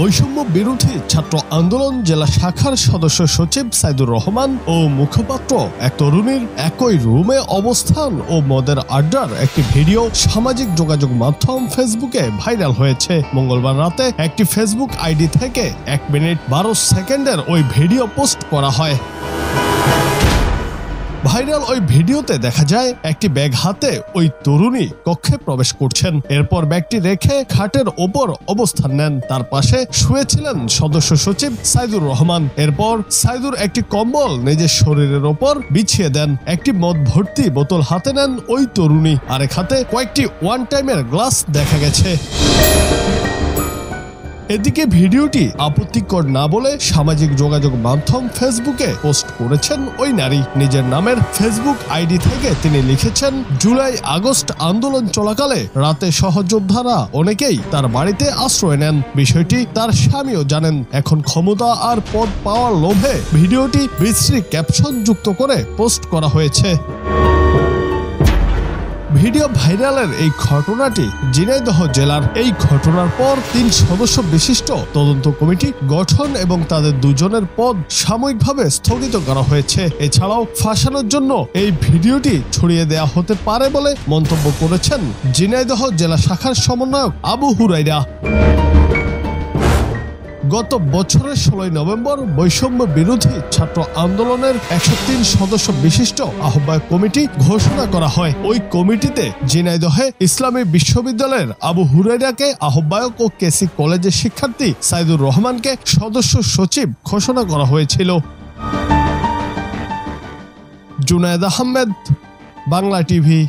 বৈষম্য বিরোধী ছাত্র আন্দোলন জেলা শাখার সদস্য সচিব সাইদুর রহমান ও মুখপাত্র এক তরুণীর একই রুমে অবস্থান ও মদের আড্ডার একটি ভিডিও সামাজিক যোগাযোগ মাধ্যম ফেসবুকে ভাইরাল হয়েছে। মঙ্গলবার রাতে একটি ফেসবুক আইডি থেকে 1 মিনিট 12 সেকেন্ডের ওই ভিডিও পোস্ট করা হয়। ভাইরাল ওই ভিডিওতে দেখা যায় একটি ব্যাগ হাতে ওই তরুণী কক্ষে প্রবেশ করছেন। এরপর ব্যাগটি রেখে খাটের ওপর অবস্থান নেন। তার পাশে শুয়েছিলেন সদস্য সচিব সাইদুর রহমান। এরপর সাইদুর একটি কম্বল নিজের শরীরের ওপর বিছিয়ে দেন। একটি মদ ভর্তি বোতল হাতে নেন ওই তরুণী। আরেক হাতে কয়েকটি ওয়ান টাইমের গ্লাস দেখা গেছে। এদিকে ভিডিওটি আপত্তিকর না বলে সামাজিক যোগাযোগ মাধ্যম ফেসবুকে পোস্ট করেছেন ওই নারী। নিজের নামের ফেসবুক আইডি থেকে তিনি লিখেছেন, জুলাই আগস্ট আন্দোলন চলাকালে রাতে সহযোদ্ধারা অনেকেই তার বাড়িতে আশ্রয় নেন। বিষয়টি তার স্বামীও জানেন। এখন ক্ষমতা আর পদ পাওয়ার লোভে ভিডিওটি বিশ্রী ক্যাপশন যুক্ত করে পোস্ট করা হয়েছে। ভিডিও ভাইরালের এই ঘটনাটি ঝিনাইদহ জেলার। এই ঘটনার পর 3 সদস্য বিশিষ্ট তদন্ত কমিটি গঠন এবং তাদের দুজনের পদ সাময়িকভাবে স্থগিত করা হয়েছে। এছাড়াও ফাঁসানোর জন্য এই ভিডিওটি ছড়িয়ে দেওয়া হতে পারে বলে মন্তব্য করেছেন ঝিনাইদহ জেলা শাখার সমন্বয়ক আবু হুরাইরা। গত বছরের 16 নভেম্বর বৈষম্য বিরোধী ছাত্র আন্দোলনের 103 সদস্য বিশিষ্ট আহ্বায়ক কমিটি ঘোষণা করা হয়। ওই কমিটিতে ঝিনাইদহে ইসলামী বিশ্ববিদ্যালয়ের আবু হুরাইরাকে আহ্বায়ক ও কেসি কলেজের শিক্ষার্থী সাইদুর রহমানকে সদস্য সচিব ঘোষণা করা হয়েছিল। জুনায়েদ আহমেদ, বাংলা টিভি।